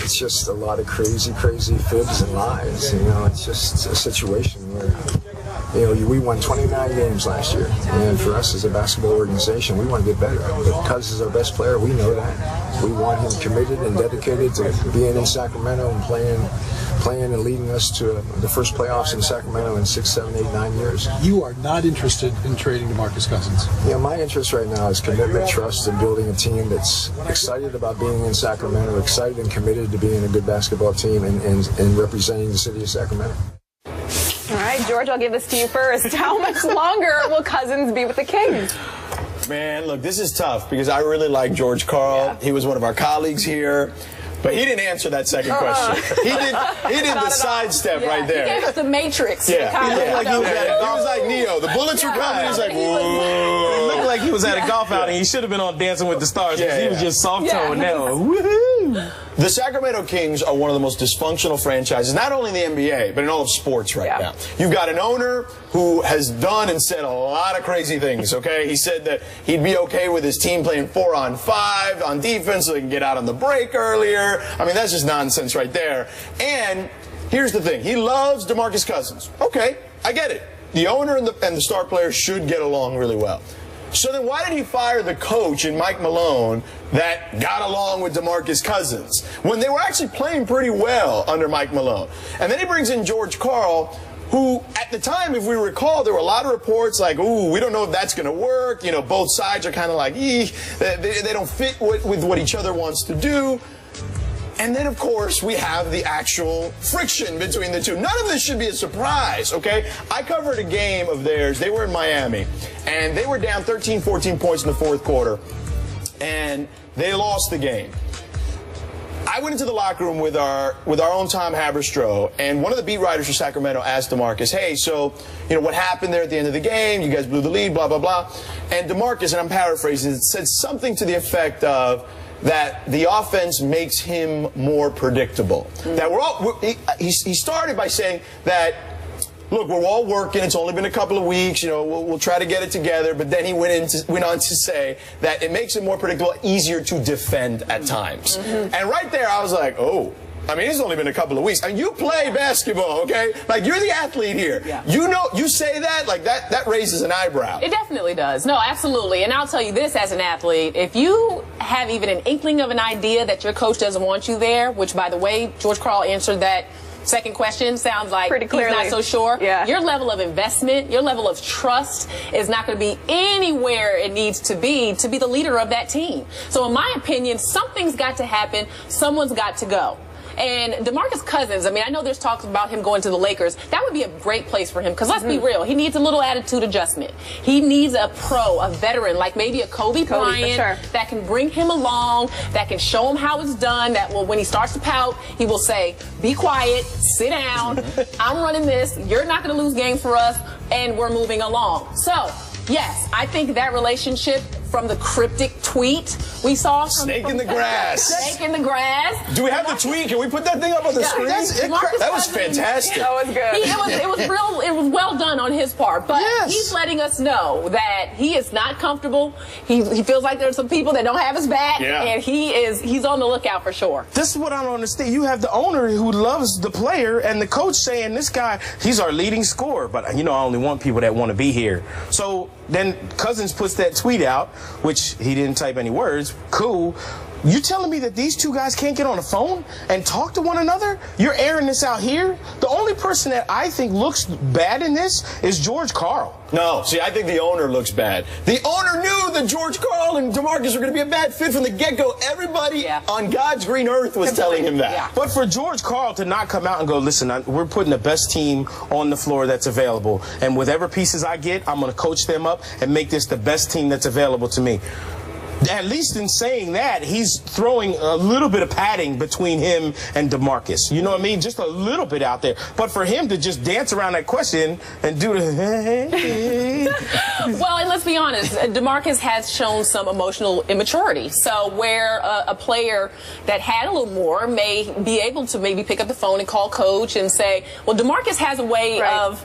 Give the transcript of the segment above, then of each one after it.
it's just a lot of crazy fibs and lies. You know, it's just a situation where, you know, we won 29 games last year, and for us as a basketball organization, we want to get better. But Cousins is our best player, we know that. We want him committed and dedicated to being in Sacramento and playing and leading us to the first playoffs in Sacramento in 6, 7, 8, 9 years. You are not interested in trading DeMarcus Cousins? Yeah, my interest right now is commitment, trust, and building a team that's excited about being in Sacramento, excited and committed to being a good basketball team and representing the city of Sacramento. All right, George, I'll give this to you first. How much longer will Cousins be with the Kings? Man, look, this is tough because I really like George Karl. Yeah. He was one of our colleagues here. But he didn't answer that second question. He did the sidestep right there. He gave us the Matrix. Yeah, he looked like he was like Neo. The bullets were coming. He was like, whoa. It looked like he was at a golf outing. He should have been on Dancing with the Stars because he was just soft-toed now. Woohoo! The Sacramento Kings are one of the most dysfunctional franchises, not only in the NBA, but in all of sports right now. You've got an owner who has done and said a lot of crazy things, okay? He said that he'd be okay with his team playing 4-on-5 on defense so they can get out on the break earlier. I mean, that's just nonsense right there. And here's the thing. He loves DeMarcus Cousins. Okay, I get it. The owner and the star players should get along really well. So then why did he fire the coach in Mike Malone that got along with DeMarcus Cousins when they were actually playing pretty well under Mike Malone? And then he brings in George Karl, who at the time, if we recall, there were a lot of reports like, ooh, we don't know if that's going to work. You know, both sides are kind of like, they don't fit with what each other wants to do. And then, of course, we have the actual friction between the two. None of this should be a surprise, okay? I covered a game of theirs. They were in Miami, and they were down 13, 14 points in the fourth quarter, and they lost the game. I went into the locker room with our own Tom Haberstroh, and one of the beat writers for Sacramento asked DeMarcus, hey, so, you know, what happened there at the end of the game? You guys blew the lead, blah, blah, blah. And DeMarcus, and I'm paraphrasing, said something to the effect of, that the offense makes him more predictable. That he started by saying that, look, we're all working. It's only been a couple of weeks. You know, we'll try to get it together. But then he went on to say that it makes it more predictable, easier to defend at times. And right there, I was like, oh. I mean, it's only been a couple of weeks. I mean, you play basketball, okay? Like, you're the athlete here. Yeah. You know, you say that, like, that raises an eyebrow. It definitely does. No, absolutely. And I'll tell you this as an athlete, if you have even an inkling of an idea that your coach doesn't want you there, which, by the way, George Karl answered that second question, sounds like he's not so sure. Yeah. Your level of investment, your level of trust is not going to be anywhere it needs to be the leader of that team. So in my opinion, something's got to happen. Someone's got to go. And DeMarcus Cousins, I mean, I know there's talks about him going to the Lakers. That would be a great place for him because let's be real. He needs a little attitude adjustment. He needs a pro, a veteran, like maybe a Kobe Bryant that can bring him along, that can show him how it's done, that will, when he starts to pout, he will say, be quiet, sit down, I'm running this, you're not going to lose games for us, and we're moving along. So, yes, I think that relationship from the cryptic tweet we saw. Snake in the grass. Snake in the grass. Do we have the tweet? Can we put that thing up on the screen? That was fantastic. That was good. It was well done on his part. But he's letting us know that he is not comfortable. He feels like there's some people that don't have his back. Yeah. And he's on the lookout for sure. This is what I don't understand. You have the owner who loves the player and the coach saying this guy, he's our leading scorer. But, you know, I only want people that want to be here. So then Cousins puts that tweet out, which he didn't type any words. Cool. You telling me that these two guys can't get on the phone and talk to one another? You're airing this out here? The only person that I think looks bad in this is George Karl. No, see, I think the owner looks bad. The owner knew that George Karl and DeMarcus were going to be a bad fit from the get-go. Everybody on God's green earth was telling him that. Yeah. But for George Karl to not come out and go, listen, we're putting the best team on the floor that's available, and whatever pieces I get, I'm going to coach them up and make this the best team that's available to me. At least in saying that, he's throwing a little bit of padding between him and DeMarcus. You know what I mean? Just a little bit out there. But for him to just dance around that question and do the well, and let's be honest, DeMarcus has shown some emotional immaturity. So where a player that had a little more may be able to maybe pick up the phone and call coach and say, well, DeMarcus has a way of,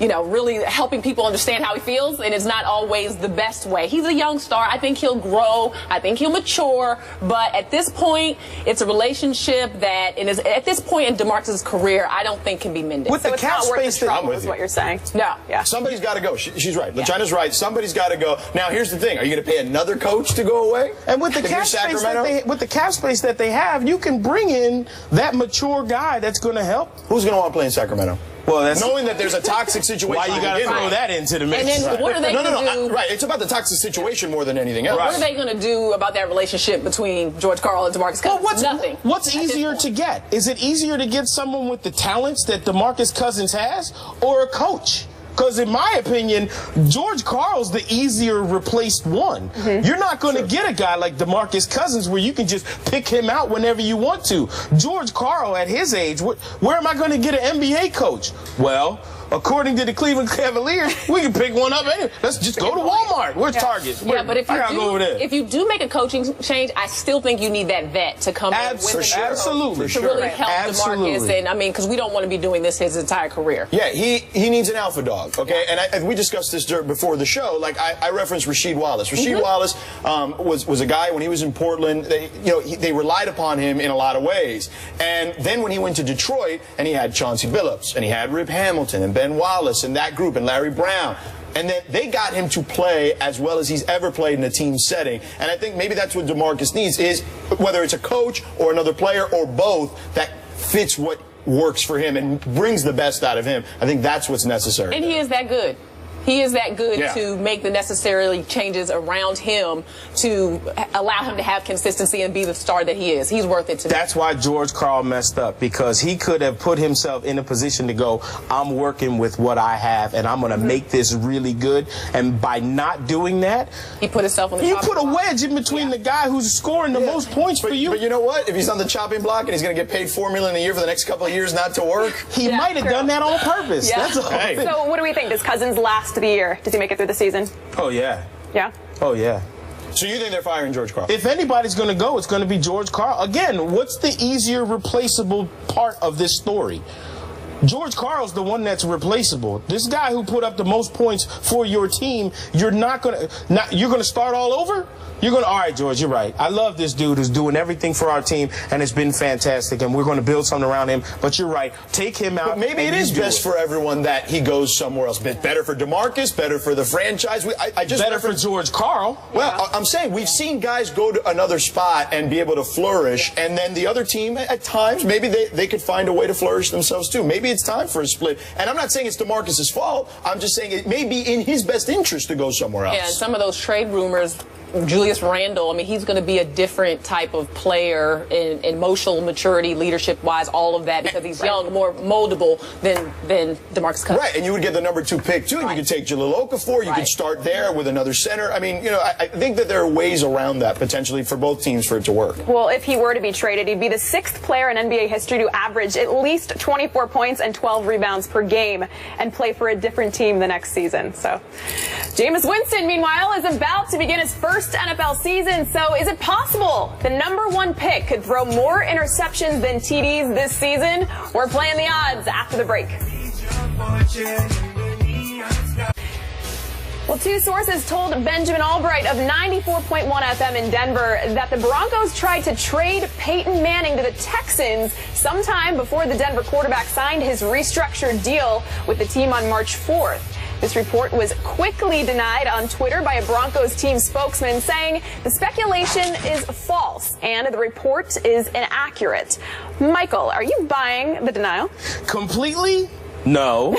you know, really helping people understand how he feels, and it's not always the best way. He's a young star. I think he'll he'll grow. I think he'll mature. But at this point, it's a relationship that, at this point in DeMarcus' career, I don't think can be mended. With the cap space, trouble is what you're saying. No. Yeah. Somebody's got to go. She's right. LaChina's right. Somebody's got to go. Now, here's the thing. Are you going to pay another coach to go away? And with the cap space that they have, you can bring in that mature guy that's going to help. Who's going to want to play in Sacramento? Well, that's knowing that there's a toxic situation. Why you got to throw that into the mix? And then what are they going to do? Right. It's about the toxic situation more than anything else. What are they going to do about that relationship between George Karl and DeMarcus Cousins? Nothing. What's easier to get? Is it easier to get someone with the talents that DeMarcus Cousins has, or a coach? Because in my opinion, George Karl's the easier replaced one. You're not going to get a guy like DeMarcus Cousins where you can just pick him out whenever you want to. George Karl, at his age, where am I going to get an NBA coach? Well, according to the Cleveland Cavaliers, we can pick one up anyway. Let's just go to Walmart. Where's Target? Yeah, but if you do make a coaching change, I still think you need that vet to come in with Absolutely. to really help DeMarcus. And I mean, because we don't want to be doing this his entire career. Yeah, he needs an alpha dog. Okay, and we discussed this before the show. Like I referenced Rasheed Wallace. Rasheed Wallace was a guy when he was in Portland. They relied upon him in a lot of ways. And then when he went to Detroit, and he had Chauncey Billups, and he had Rip Hamilton, and Ben Wallace, and that group, and Larry Brown. And then they got him to play as well as he's ever played in a team setting. And I think maybe that's what DeMarcus needs, is whether it's a coach or another player or both that fits what works for him and brings the best out of him. I think that's what's necessary. And he is that good. He is that good to make the necessary changes around him to allow him to have consistency and be the star that he is. He's worth it to me. That's why George Karl messed up, because he could have put himself in a position to go, I'm working with what I have, and I'm going to make this really good. And by not doing that, he put himself on the chopping block. You put a wedge in between the guy who's scoring the most points for you. But you know what? If he's on the chopping block and he's going to get paid $4 million a year for the next couple of years not to work, he might have done that on purpose. That's all. So what do we think? Does Cousins last the year? Does he make it through the season? Oh, yeah. Yeah? Oh, yeah. So you think they're firing George Karl? If anybody's going to go, it's going to be George Karl. Again, what's the easier replaceable part of this story? George Karl's the one that's replaceable. This guy who put up the most points for your team, you're not going to, you're going to start all over? You're going to, all right, George, you're right. I love this dude who's doing everything for our team, and it's been fantastic, and we're going to build something around him. But you're right. Take him out. But maybe it is best for everyone that he goes somewhere else. Better for DeMarcus, better for the franchise. Better for George Karl. Well, I'm saying we've seen guys go to another spot and be able to flourish, and then the other team, at times, maybe they could find a way to flourish themselves too. Maybe it's time for a split. And I'm not saying it's DeMarcus' fault. I'm just saying it may be in his best interest to go somewhere else. Yeah, and some of those trade rumors, Julius Randle, I mean, he's going to be a different type of player in emotional maturity, leadership-wise, all of that, because he's young, more moldable than DeMarcus Cousins. Right, and you would get the number 2 pick, too. You could take Jahlil Okafor. You could start there with another center. I mean, I think that there are ways around that, potentially, for both teams for it to work. Well, if he were to be traded, he'd be the 6th player in NBA history to average at least 24 points and 12 rebounds per game and play for a different team the next season. So, Jameis Winston, meanwhile, is about to begin his first NFL season. So is it possible the number 1 pick could throw more interceptions than TDs this season? We're playing the odds after the break. Well, 2 sources told Benjamin Albright of 94.1 FM in Denver that the Broncos tried to trade Peyton Manning to the Texans sometime before the Denver quarterback signed his restructured deal with the team on March 4th. This report was quickly denied on Twitter by a Broncos team spokesman, saying the speculation is false and the report is inaccurate. Michael, are you buying the denial? Completely? No,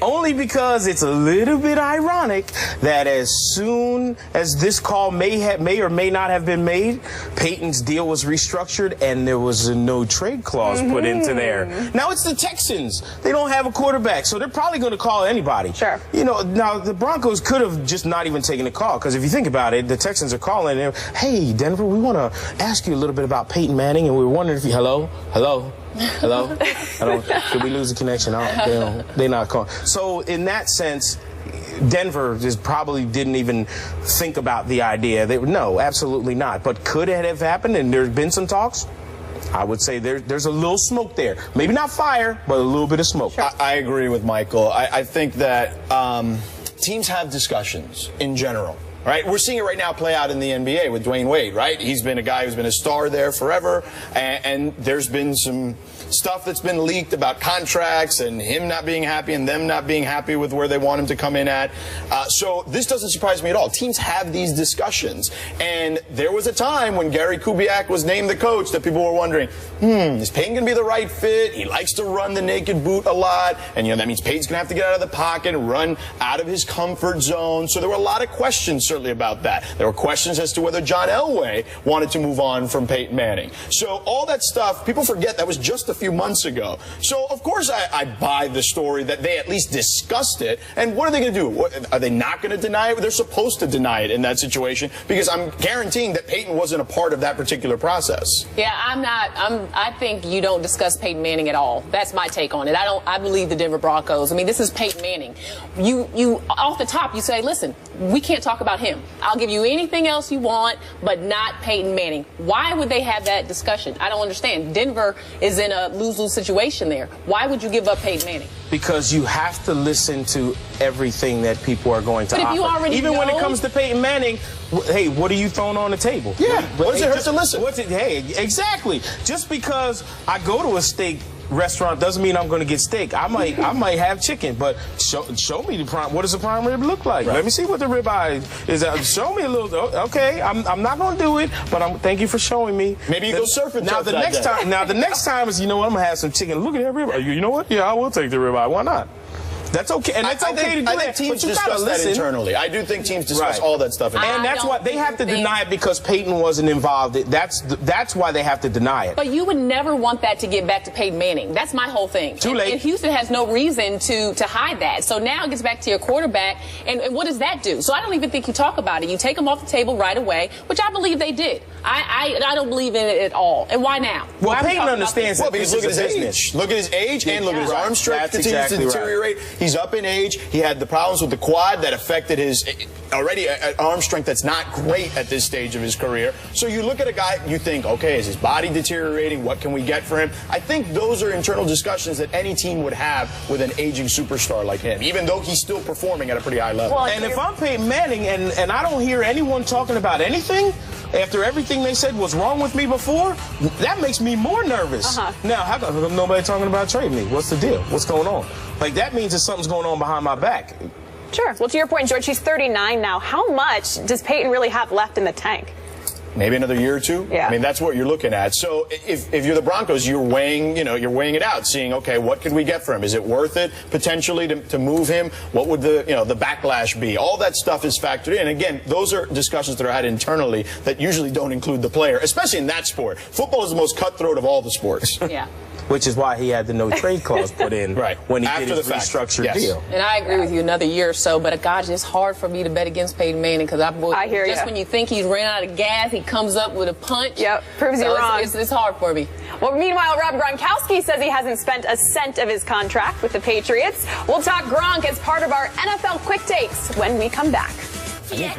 only because it's a little bit ironic that as soon as this call may or may not have been made, Peyton's deal was restructured and there was a no trade clause put into there. Now it's the Texans. They don't have a quarterback, so they're probably going to call anybody. Sure. Now the Broncos could have just not even taken the call, because if you think about it, the Texans are calling and hey, Denver, we want to ask you a little bit about Peyton Manning, and we were wondering if you, hello? Did we lose the connection? They're not calling. So in that sense, Denver just probably didn't even think about the idea. No, absolutely not. But could it have happened and there's been some talks? I would say there's a little smoke there. Maybe not fire, but a little bit of smoke. Sure. I agree with Michael. I think that teams have discussions in general. right? We're seeing it right now play out in the NBA with Dwayne Wade, right? He's been a guy who's been a star there forever, and there's been some stuff that's been leaked about contracts and him not being happy and them not being happy with where they want him to come in at. So this doesn't surprise me at all. Teams have these discussions, and there was a time when Gary Kubiak was named the coach that people were wondering, is Payton going to be the right fit? He likes to run the naked boot a lot, and that means Payton's going to have to get out of the pocket and run out of his comfort zone. So there were a lot of questions certainly about that. There were questions as to whether John Elway wanted to move on from Peyton Manning. So all that stuff, people forget that was just a few months ago. So of course I buy the story that they at least discussed it. And what are they going to do? Are they not going to deny it? They're supposed to deny it in that situation, because I'm guaranteeing that Peyton wasn't a part of that particular process. Yeah, I think you don't discuss Peyton Manning at all. That's my take on it. I believe the Denver Broncos. I mean, this is Peyton Manning. You off the top, you say, listen, we can't talk about him. I'll give you anything else you want, but not Peyton Manning. Why would they have that discussion? I don't understand. Denver is in a lose-lose situation there. Why would you give up Peyton Manning? Because you have to listen to everything that people are going to offer. But if you already Even know, when it comes to Peyton Manning, hey, what are you throwing on the table? Yeah, what does it hurt to listen? Hey, exactly. Just because I go to a steak restaurant doesn't mean I'm going to get steak. I might have chicken, but show me the prime. What does a prime rib look like? Right. Let me see what the ribeye is. Show me a little. Okay, I'm not going to do it, but thank you for showing me. Maybe you go surfing. Now the next time is, you know what, I'm gonna have some chicken. Look at that ribeye. You know what? Yeah, I will take the ribeye. Why not? That's okay, and it's okay to do that. I think teams discuss that internally. I do think teams discuss all that stuff internally. And that's why they have to deny it, because Peyton wasn't involved. That's why they have to deny it. But you would never want that to get back to Peyton Manning. That's my whole thing. Too late. And Houston has no reason to hide that. So now it gets back to your quarterback, and what does that do? So I don't even think you talk about it. You take him off the table right away, which I believe they did. I don't believe in it at all. And why now? Well, Peyton understands that. Well, because look at his age. Look at his age, and look at his arm strength continues to deteriorate. He's up in age. He had the problems with the quad that affected his already arm strength that's not great at this stage of his career. So you look at a guy, you think, okay, is his body deteriorating? What can we get for him? I think those are internal discussions that any team would have with an aging superstar like him, even though he's still performing at a pretty high level. Well, and if I'm Peyton Manning and I don't hear anyone talking about anything after everything they said was wrong with me before, that makes me more nervous. Now, how come nobody talking about trading me? What's the deal? What's going on? Like, that means that something's going on behind my back. Sure. Well, to your point, George, he's 39 now. How much does Peyton really have left in the tank? Maybe another year or two. Yeah. I mean, that's what you're looking at. So if you're the Broncos, you're weighing it out, seeing, okay, what could we get for him? Is it worth it potentially to move him? What would the backlash be? All that stuff is factored in. Again, those are discussions that are had internally that usually don't include the player, especially in that sport. Football is the most cutthroat of all the sports. Yeah. Which is why he had the no trade clause put in when he After did his the fact. restructured deal. And I agree with you, another year or so, but God, it's hard for me to bet against Peyton Manning, because I hear you. Just when you think he's ran out of gas, he comes up with a punch. Yep, proves you wrong. It's hard for me. Well, meanwhile, Rob Gronkowski says he hasn't spent a cent of his contract with the Patriots. We'll talk Gronk as part of our NFL Quick Takes when we come back. Yeah.